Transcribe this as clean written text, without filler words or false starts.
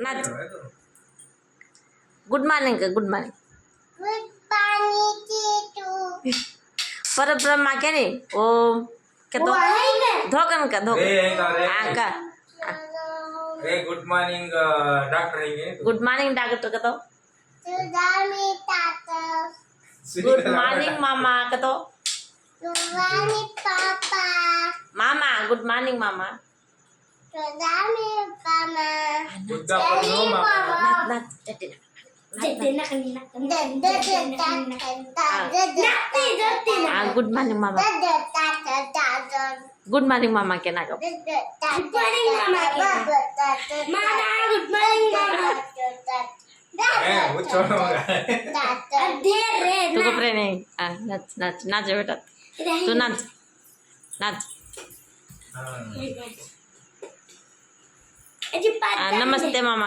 नाच good morning का good morning परब्रह्मा क्या नहीं ओम क्या तो धोकन का धोकन का good morning doctor good morning doctor का तो गुड मॉर्निंग मामा का तो मामा गुड मॉर्निंग मामा गुड मॉर्निंग मामा गुड मॉर्निंग मामा के ना गुड मॉर्निंग मामा गुड मॉर्निंग मामा तू कपडे नाही नाच नाच नाच बेटा तू नाच नाच नमस्ते मामा